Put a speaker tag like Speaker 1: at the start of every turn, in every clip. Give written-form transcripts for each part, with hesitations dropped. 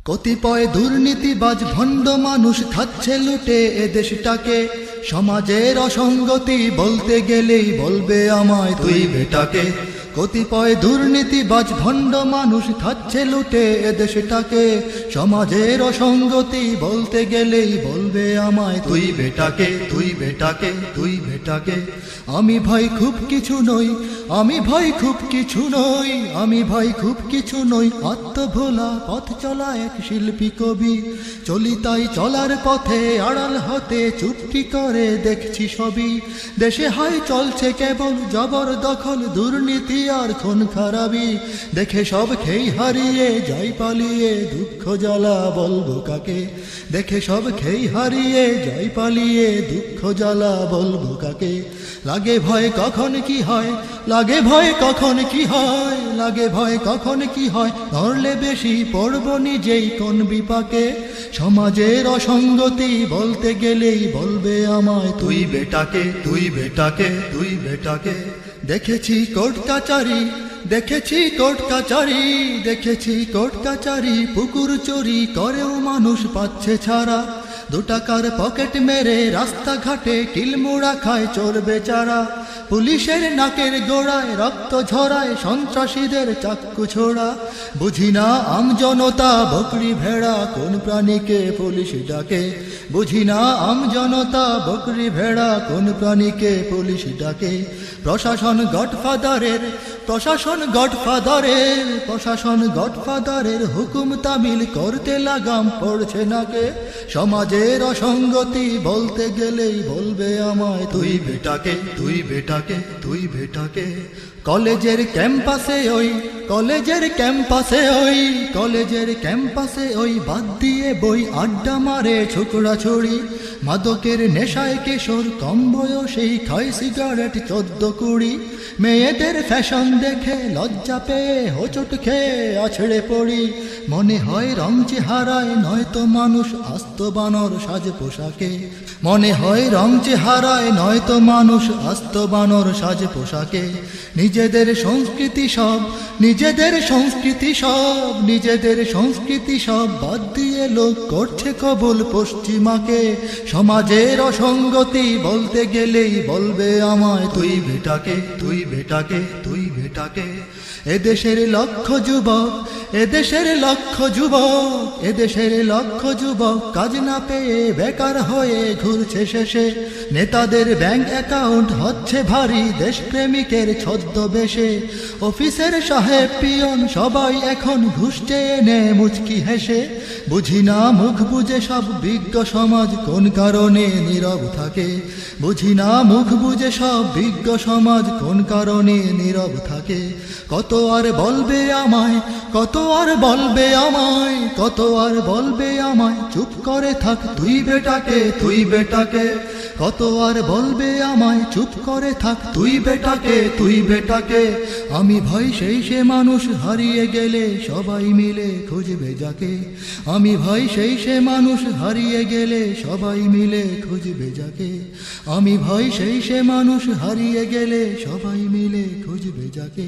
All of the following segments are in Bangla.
Speaker 1: কতিপয় দুর্নীতিবাজ ভণ্ড মানুষ খাচ্ছে লুটে এ দেশটাকে। সমাজের অসঙ্গতি বলতে গেলেই বলবে আমায় তুই বেটাকে। কতিপয় দুর্নীতিবাজ ভণ্ড মানুষ খাচ্ছে লুটে এ দেশটাকে। সমাজের অসঙ্গতি বলতে গেলেই বলবে আমায় তুই বেটাকে, তুই বেটাকে, তুই বেটাকে। আমি ভাই খুব কিছু নই, আমি ভাই খুব কিছু নই, আমি ভাই খুব কিছু নই। আত্মভোলা পথ চলা এক শিল্পী কবি। চলি তাই চলার পথে আড়াল হতে চুপটি করে দেখছি সবই। দেশে হয় চলছে কেবল জবরদখল, দুর্নীতি আর খুন খারাপি। দেখে সব খেই হারিয়ে যাই পালিয়ে, দুঃখ জ্বালা বলবো কাকে। দেখে সব খেই হারিয়ে যাই পালিয়ে, দুঃখ জ্বালা বলবো কাকে। লাগে ভয় কখন কি হয়, লাগে ভয় কখন কি হয়, লাগে ভয় কখন কি হয়। ধরলে বেশি পড়ব নিজেই কোন বিপাকে। সমাজের অসঙ্গতি বলতে গেলেই বলবে আমায় তুই বেটাকে, তুই বেটাকে, তুই বেটাকে। দেখেছি কোর্ট কাচারি, দেখেছি কোর্ট কাচারি, দেখেছি কোর্ট কাচারি। পুকুর চুরি করেও মানুষ পাচ্ছে ছাড়া। 2 টাকার পকেট মেরে রাস্তাঘাটে কিলমোড়া খায় চোর বেচারা। পুলিশের নাকের গোড়ায় রক্ত ঝরায়, সন্ত্রাসীদের চাক্কু ছোড়া। বুঝি না আমজনতা বকরি ভেড়া কোন প্রাণীকে পুলিশ ডাকে। বুঝি না আমজনতা বকরি ভেড়া কোন প্রাণীকে পুলিশ ডাকে। প্রশাসন গডফাদারের, প্রশাসন গডফাদারের, প্রশাসন গডফাদারের হুকুম তামিল করতে লাগাম পড়ছে নাকে। সমাজের অসঙ্গতি বলতে গেলেই বলবে আমায় তুই বেটাকে, তুই বেটাকে, তুই বেটাকে। কলেজের ক্যাম্পাসে ওই, কলেজের ক্যাম্পাসে ওই, কলেজের ক্যাম্পাসে ওই বাদ দিয়ে বই আড্ডা মারে ছোকরা ছড়ি। মাদকের নেশায় কিশোর কম বয়সেই খায় সিগারেট 14-20। মেয়েদের ফ্যাশন দেখে লজ্জা পেয়ে হোঁচট খেয়ে আছড়ে পড়ি। মনে হয় রং চেহারায় নয়তো মানুষ আস্ত বানর সাজ পোশাকে। মনে হয় রং চেহারায় নয়তো মানুষ আস্ত বানর সাজ পোশাকে। নিজেদের সংস্কৃতি সব, নিজেদের সংস্কৃতি সব, নিজেদের সংস্কৃতি সব বাদ দিয়ে লোক করছে কবুল পশ্চিমাকে। সমাজের অসঙ্গতি বলতে গেলেই বলবে আমায় তুই বেটাকে, তুই বেটাকে, তুই বেটাকে। এদেশের লক্ষ যুবক, এদেশের লক্ষ যুবক, এদেশের লক্ষ যুবক কাজ না পেয়ে বেকার হয়ে ঘুরছে শেষে। নেতাদের ব্যাংক অ্যাকাউন্ট হচ্ছে ভারী দেশপ্রেমিকের ছদ্মবেশে। অফিসের সাহেব পিয়ন সবাই এখন ঘুষ চেয়ে নেয় মুচকি হেসে। বুঝি না মুখ বুঝে সব বিজ্ঞ সমাজ কোন কারণে নীরব থাকে। বুঝি না মুখ বুঝে সব বিজ্ঞ সমাজ কোন কারণে নীরব থাকে। কত আর বলবে আমায়, কত আর বলবে আমায়, কত আর বলবে আমায়। চুপ করে থাক তুই বেটাকে, তুই বেটাকে। কত আর বলবে আমায়, চুপ করে থাক তুই বেটাকে, তুই বেটাকে। আমি ভয় সেই সে মানুষ হারিয়ে গেলে সবাই মিলে খুঁজবে যাকে। আমি ভয় সেই সে মানুষ হারিয়ে গেলে সবাই মিলে খুঁজবে যাকে। আমি ভয় সেই সে মানুষ হারিয়ে গেলে সবাই মিলে খুঁজবে যাকে।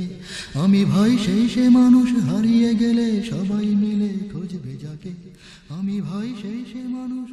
Speaker 1: আমি ভয় সেই সে মানুষ হারিয়ে গেলে সবাই মিলে খুঁজবে যাকে। আমি ভয় সেই সে মানুষ